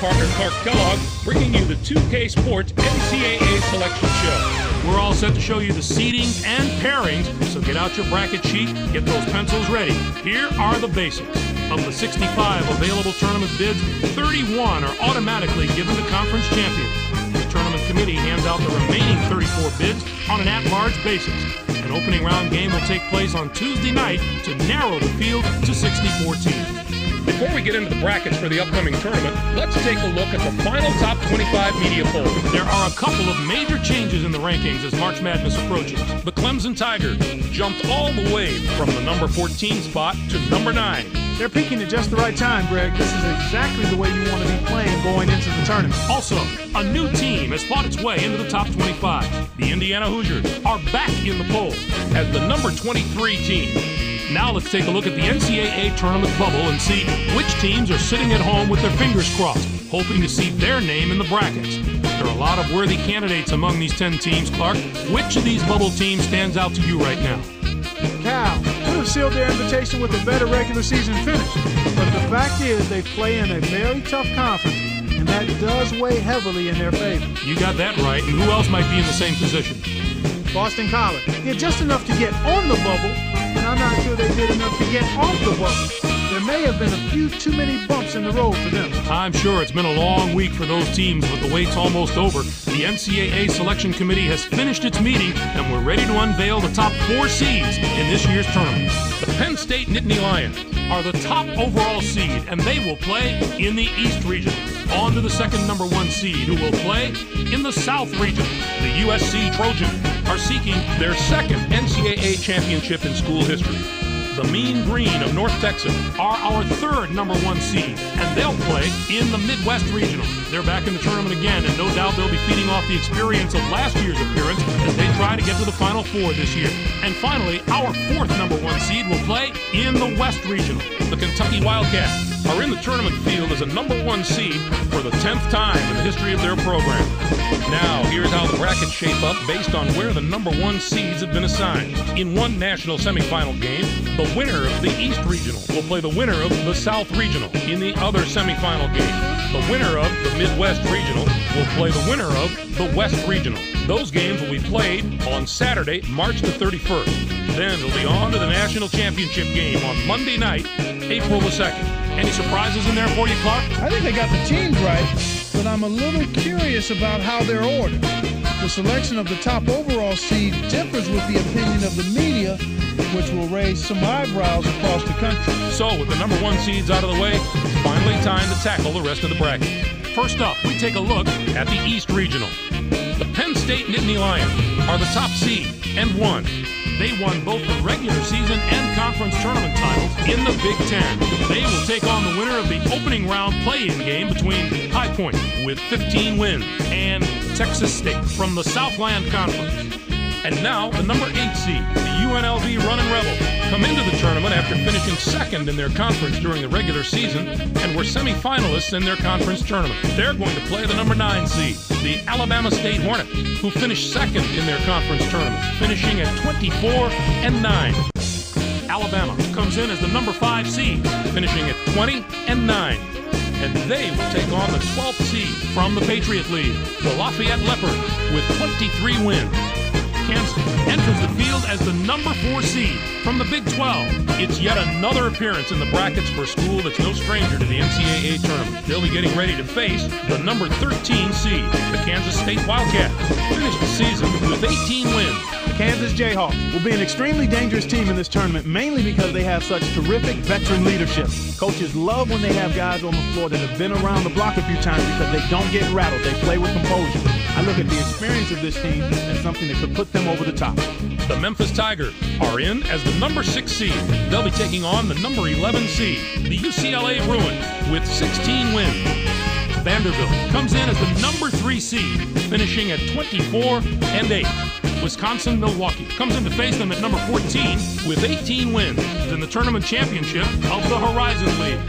partner Clark Kellogg, bringing you the 2K Sports NCAA Selection Show. We're all set to show you the seedings and pairings, so get out your bracket sheet, get those pencils ready. Here are the basics. Of the 65 available tournament bids, 31 are automatically given to conference champions. The tournament committee hands out the remaining 34 bids on an at-large basis. An opening round game will take place on Tuesday night to narrow the field to 64 teams. Before we get into the brackets for the upcoming tournament, let's take a look at the final top 25 media poll. There are a couple of major changes in the rankings as March Madness approaches. The Clemson Tigers jumped all the way from the number 14 spot to number 9. They're peaking at just the right time, Greg. This is exactly the way you want to be playing going into the tournament. Also, a new team has fought its way into the top 25. The Indiana Hoosiers are back in the poll as the number 23 team. Now let's take a look at the NCAA tournament bubble and see which teams are sitting at home with their fingers crossed, hoping to see their name in the brackets. There are a lot of worthy candidates among these 10 teams, Clark. Which of these bubble teams stands out to you right now? Cal could have sealed their invitation with a better regular season finish. But the fact is they play in a very tough conference, and that does weigh heavily in their favor. You got that right, and who else might be in the same position? Boston College did just enough to get on the bubble, and I'm not sure they did enough to get off the bubble. There may have been a few too many bumps in the road for them. I'm sure it's been a long week for those teams, but the wait's almost over. The NCAA Selection Committee has finished its meeting, and we're ready to unveil the top 4 seeds in this year's tournament. The Penn State Nittany Lions are the top overall seed, and they will play in the East Region. On to the second number 1 seed, who will play in the South Region. The USC Trojans are seeking their second NCAA championship in school history. The Mean Green of North Texas are our third number 1 seed, and they'll play in the Midwest Regional. They're back in the tournament again, and no doubt they'll be feeding off the experience of last year's appearance as they try to get to the Final Four this year. And finally, our fourth number 1 seed will play in the West Regional. The Kentucky Wildcats are in the tournament field as a number 1 seed for the 10th time in the history of their program. Now, here's how the brackets shape up based on where the number 1 seeds have been assigned. In one national semifinal game, the winner of the East Regional will play the winner of the South Regional. In the other semifinal game, the winner of the Midwest Regional will play the winner of the West Regional. Those games will be played on Saturday, March the 31st. Then it'll be on to the national championship game on Monday night, April the 2nd. Any surprises in there for you, Clark? I think they got the teams right, but I'm a little curious about how they're ordered. The selection of the top overall seed differs with the opinion of the media, which will raise some eyebrows across the country. So, with the number 1 seeds out of the way, it's finally time to tackle the rest of the bracket. First up, we take a look at the East Regional. The Penn State Nittany Lions are the top seed and won. They won both the regular season and conference tournament titles in the Big Ten. They will take on the winner of the opening round play-in game between High Point, with 15 wins, and Texas State from the Southland Conference. And now, the number 8 seed, the UNLV Runnin' Rebels, come into the tournament after finishing second in their conference during the regular season and were semifinalists in their conference tournament. They're going to play the number 9 seed, the Alabama State Hornets, who finished second in their conference tournament, finishing at 24-9. Alabama comes in as the number 5 seed, finishing at 20-9. And they will take on the 12th seed from the Patriot League, the Lafayette Leopards, with 23 wins. Kansas enters the field as the number 4 seed from the Big 12. It's yet another appearance in the brackets for a school that's no stranger to the NCAA tournament. They'll be getting ready to face the number 13 seed, the Kansas State Wildcats, finished the season with 18 wins. The Kansas Jayhawks will be an extremely dangerous team in this tournament, mainly because they have such terrific veteran leadership. Coaches love when they have guys on the floor that have been around the block a few times because they don't get rattled. They play with composure. I look at the experience of this team as something that could put them over the top. The Memphis Tigers are in as the number 6 seed. They'll be taking on the number 11 seed, the UCLA Bruins, with 16 wins. Vanderbilt comes in as the number 3 seed, finishing at 24-8. Wisconsin-Milwaukee comes in to face them at number 14 with 18 wins in the tournament championship of the Horizon League.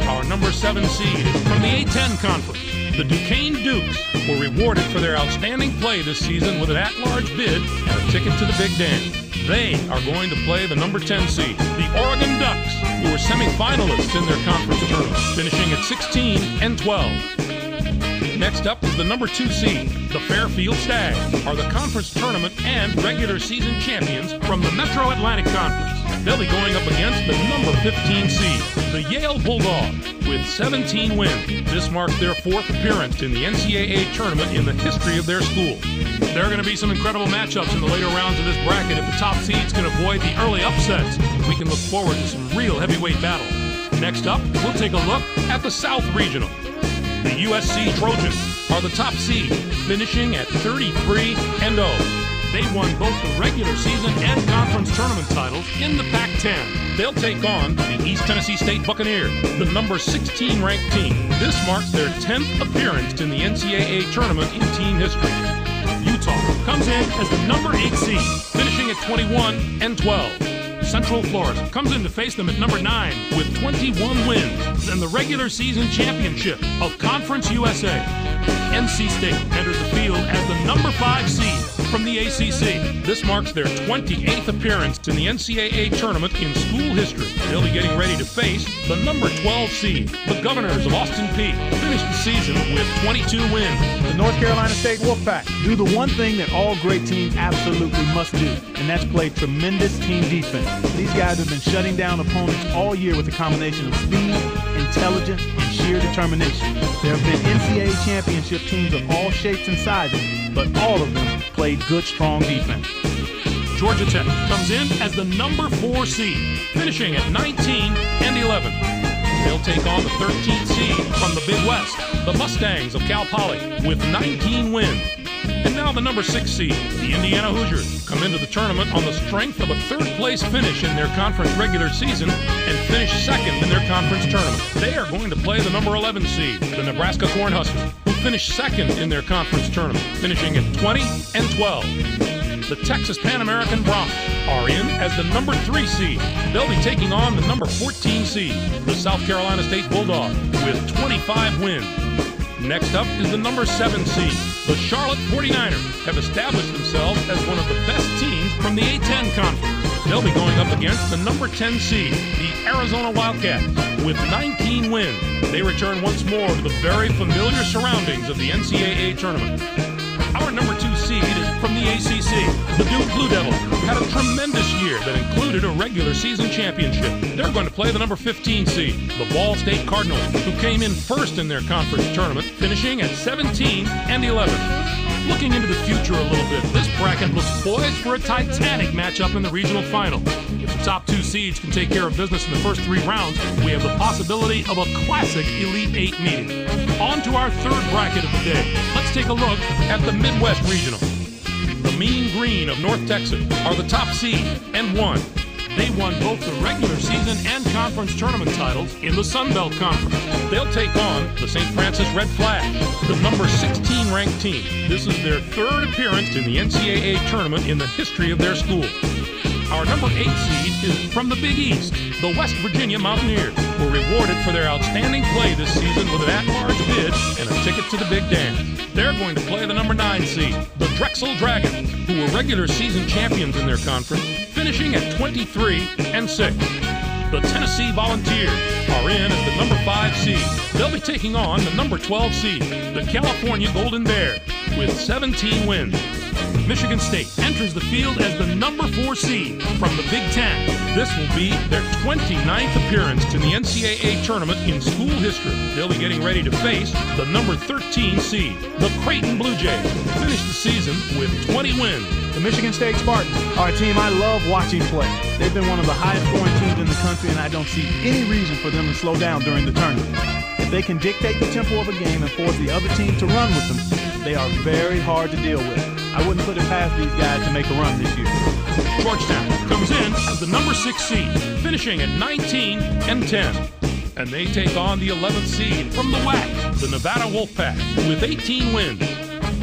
Our number 7 seed is from the A-10 Conference. The Duquesne Dukes were rewarded for their outstanding play this season with an at-large bid and a ticket to the Big Dance. They are going to play the number 10 seed, the Oregon Ducks, who were semifinalists in their conference tournament, finishing at 16 and 12. Next up is the number 2 seed. The Fairfield Stags are the conference tournament and regular season champions from the Metro Atlantic Conference. They'll be going up against the number 15 seed, the Yale Bulldogs, with 17 wins. This marks their 4th appearance in the NCAA tournament in the history of their school. There are going to be some incredible matchups in the later rounds of this bracket. If the top seeds can avoid the early upsets, we can look forward to some real heavyweight battles. Next up, we'll take a look at the South Regional. The USC Trojans are the top seed, finishing at 33 and 0. They won both the regular season and conference tournament titles in the Pac-10. They'll take on the East Tennessee State Buccaneers, the number 16 ranked team. This marks their 10th appearance in the NCAA tournament in team history. Utah comes in as the number 8 seed, finishing at 21 and 12. Central Florida comes in to face them at number 9 with 21 wins and the regular season championship of Conference USA. NC State enters the field as the number 5 seed from the ACC. This marks their 28th appearance in the NCAA tournament in school history. They'll be getting ready to face the number 12 seed, the Governors of Austin Peay, finished the season with 22 wins. The North Carolina State Wolfpack do the one thing that all great teams absolutely must do, and that's play tremendous team defense. These guys have been shutting down opponents all year with a combination of speed, intelligence, and sheer determination. There have been NCAA championship teams of all shapes and sizes, but all of them played good, strong defense. Georgia Tech comes in as the number 4 seed, finishing at 19 and 11. They'll take on the 13th seed from the Big West, the Mustangs of Cal Poly, with 19 wins. And now the number 6 seed, the Indiana Hoosiers, come into the tournament on the strength of a 3rd place finish in their conference regular season and finish 2nd in their conference tournament. They are going to play the number 11 seed, the Nebraska Cornhuskers, who finished 2nd in their conference tournament, finishing at 20 and 12. The Texas Pan American Broncos are in as the number 3 seed. They'll be taking on the number 14 seed, the South Carolina State Bulldogs, with 25 wins. Next up is the number 7 seed. The Charlotte 49ers have established themselves as one of the best teams from the A-10 Conference. They'll be going up against the number 10 seed, the Arizona Wildcats, with 19 wins. They return once more to the very familiar surroundings of the NCAA tournament. Our number 2 seed is from the ACC. The Duke Blue Devils had a tremendous year that included a regular season championship. They're going to play the number 15 seed, the Ball State Cardinals, who came in first in their conference tournament, finishing at 17 and 11. Looking into the future a little bit, this bracket looks poised for a titanic matchup in the regional final. If the top 2 seeds can take care of business in the first 3 rounds, we have the possibility of a classic Elite 8 meeting. On to our 3rd bracket of the day. Let's take a look at the Midwest Regional. The Mean Green of North Texas are the top seed and won. They won both the regular season and conference tournament titles in the Sun Belt Conference. They'll take on the St. Francis Red Flash, the number 16 ranked team. This is their 3rd appearance in the NCAA tournament in the history of their school. Our number 8 seed is from the Big East, the West Virginia Mountaineers, who were rewarded for their outstanding play this season with an at-large bid and a ticket to the Big Dance. They're going to play the number 9 seed, the Drexel Dragons, who were regular season champions in their conference, finishing at 23 and 6. The Tennessee Volunteers are in as the number 5 seed. They'll be taking on the number 12 seed, the California Golden Bears, with 17 wins. Michigan State enters the field as the number 4 seed from the Big Ten. This will be their 29th appearance in the NCAA tournament in school history. They'll be getting ready to face the number 13 seed, the Creighton Blue Jays, who finished the season with 20 wins. The Michigan State Spartans are a team I love watching play. They've been one of the highest scoring teams in the country, and I don't see any reason for them to slow down during the tournament. If they can dictate the tempo of a game and force the other team to run with them, they are very hard to deal with. I wouldn't put it past these guys to make a run this year. Georgetown comes in as the number 6 seed, finishing at 19 and 10. And they take on the 11th seed from the WAC, the Nevada Wolfpack, with 18 wins.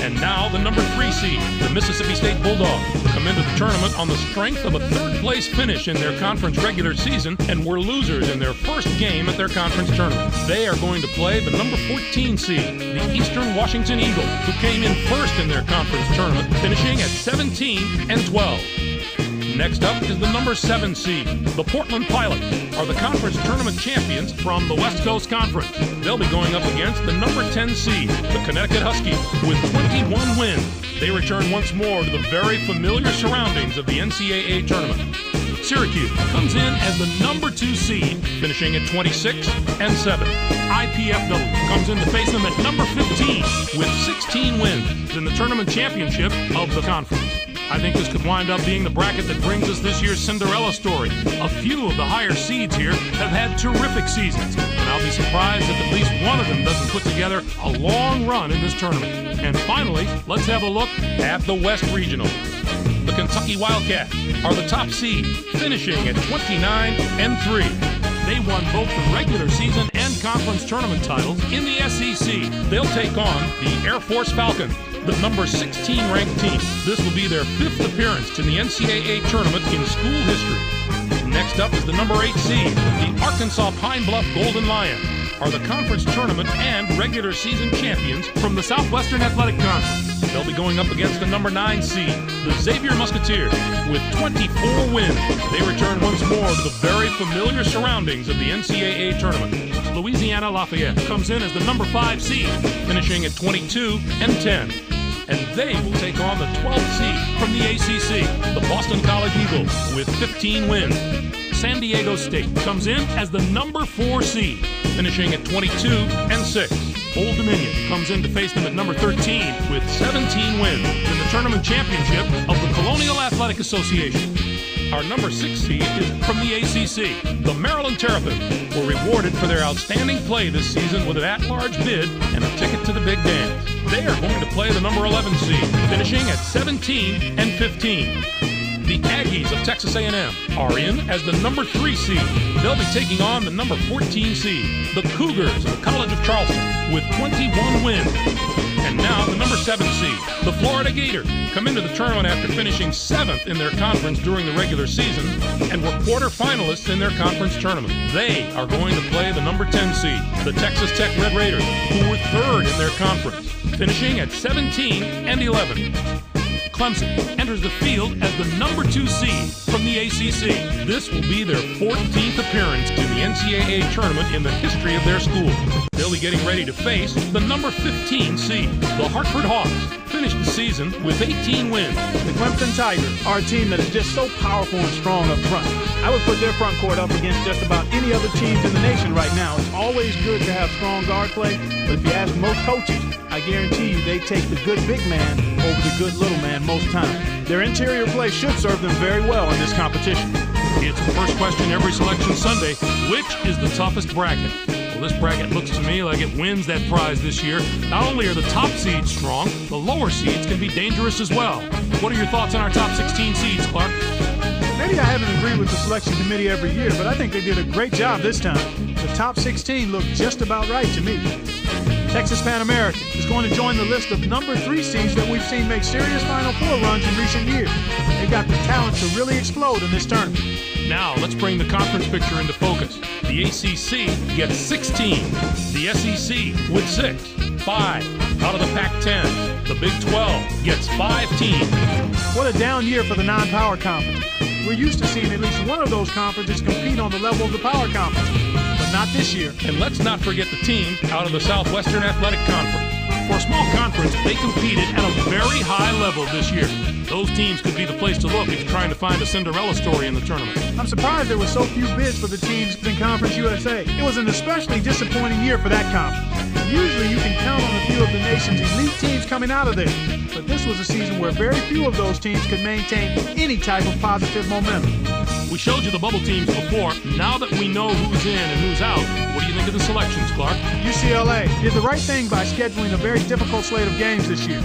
And now the number 3 seed, the Mississippi State Bulldogs, come into the tournament on the strength of a 3rd place finish in their conference regular season and were losers in their first game at their conference tournament. They are going to play the number 14 seed, the Eastern Washington Eagles, who came in first in their conference tournament, finishing at 17 and 12. Next up is the number 7 seed. The Portland Pilots are the conference tournament champions From the West Coast Conference, They'll be going up against the number 10 seed, the Connecticut Huskies, with 21 wins. They return once more to the very familiar surroundings of the NCAA tournament. Syracuse comes in as the number 2 seed, Finishing at 26-7. IPFW comes in to face them at number 15 With 16 wins. in the tournament championship of the conference. I think this could wind up being the bracket that brings us this year's Cinderella story. A few of the higher seeds here have had terrific seasons, and I'll be surprised if at least one of them doesn't put together a long run in this tournament. And finally, let's have a look At the West Regional, the Kentucky Wildcats are the top seed, finishing at 29-3. They won both the regular season and conference tournament titles in the SEC. They'll take on the Air Force Falcons, the number 16 ranked team. This will be their 5th appearance in the NCAA tournament in school history. Next up is the number 8 seed, the Arkansas Pine Bluff Golden Lions are the conference tournament and regular season champions. From the Southwestern Athletic Conference, They'll be going up against the number 9 seed, the Xavier Musketeers, with 24 wins. They return once more to the very familiar surroundings of the NCAA tournament. Louisiana Lafayette comes in as the number 5 seed, Finishing at 22-10. And they will take on the 12th seed from the ACC. the Boston College Eagles, with 15 wins. San Diego State comes in as the number 4 seed. Finishing at 22-6. Old Dominion comes in to face them at number 13 with 17 wins. in the tournament championship of the Colonial Athletic Association. Our number 6 seed is From the ACC, the Maryland Terrapins, were rewarded for their outstanding play this season with an at-large bid and a ticket to the Big Dance. They are going to play the number 11 seed, finishing at 17-15. The Aggies of Texas A&M are in as the number 3 seed. They'll be taking on the number 14 seed, the Cougars of the College of Charleston, with 21 wins. And now the number 7 seed, the Florida Gators, come into the tournament after finishing 7th in their conference during the regular season and were quarterfinalists in their conference tournament. They are going to play the number 10 seed, the Texas Tech Red Raiders, who were 3rd in their conference, finishing at 17-11. Clemson enters the field as the number 2 seed from the ACC. This will be their 14th appearance in the NCAA tournament in the history of their school. They'll be getting ready to face the number 15 seed, the Hartford Hawks, finished the season with 18 wins. The Clemson Tigers are a team that is just so powerful and strong up front. I would put their front court up against just about any other teams in the nation right now. It's always good to have strong guard play, but if you ask most coaches, I guarantee you they take the good big man over the good little man most times. Their interior play should serve them very well in this competition. It's the first question every selection Sunday. Which is the toughest bracket? Well, this bracket looks to me like it wins that prize this year. Not only are the top seeds strong, the lower seeds can be dangerous as well. What are your thoughts on our top 16 seeds, Clark? Maybe I haven't agreed with the selection committee every year, but I think they did a great job this time. The top 16 look just about right to me. Texas Pan American is going to join the list of number 3 seeds that we've seen make serious Final Four runs in recent years. They've got the talent to really explode in this tournament. Now, let's bring the conference picture into focus. The ACC gets 16. The SEC with 6. 5 out of the Pac-10. The Big 12 gets 5 teams. What a down year for the non-power conference. We're used to seeing at least one of those conferences compete on the level of the power conference, but not this year. And let's not forget the teams out of the Southwestern Athletic Conference. For a small conference, they competed at a very high level this year. Those teams could be the place to look if you're trying to find a Cinderella story in the tournament. I'm surprised there were so few bids for the teams in Conference USA. It was an especially disappointing year for that conference. Usually you can count on a few of the nation's elite teams coming out of there, but this was a season where very few of those teams could maintain any type of positive momentum. We showed you the bubble teams before. Now that we know who's in and who's out, what do you think of the selections, Clark? UCLA did the right thing by scheduling a very difficult slate of games this year.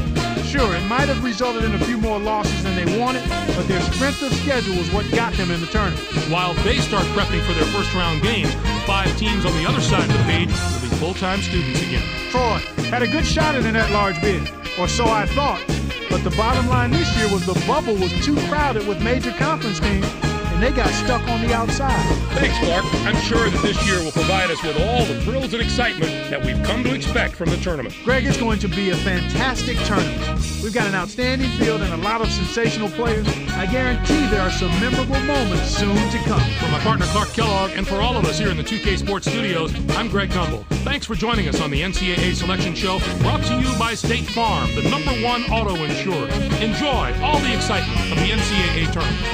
Sure, it might have resulted in a few more losses than they wanted, but their strength of schedule was what got them in the tournament. While they start prepping for their first-round games, 5 teams on the other side of the page will be full-time students again. Troy had a good shot at an at-large bid, or so I thought. But the bottom line this year was the bubble was too crowded with major conference teams, and and they got stuck on the outside. Thanks, Clark. I'm sure that this year will provide us with all the thrills and excitement that we've come to expect from the tournament. Greg, it's going to be a fantastic tournament. We've got an outstanding field and a lot of sensational players. I guarantee there are some memorable moments soon to come. For my partner Clark Kellogg and for all of us here in the 2K Sports Studios, I'm Greg Gumbel. Thanks for joining us on the NCAA Selection Show, brought to you by State Farm, the #1 auto insurer. Enjoy all the excitement of the NCAA tournament.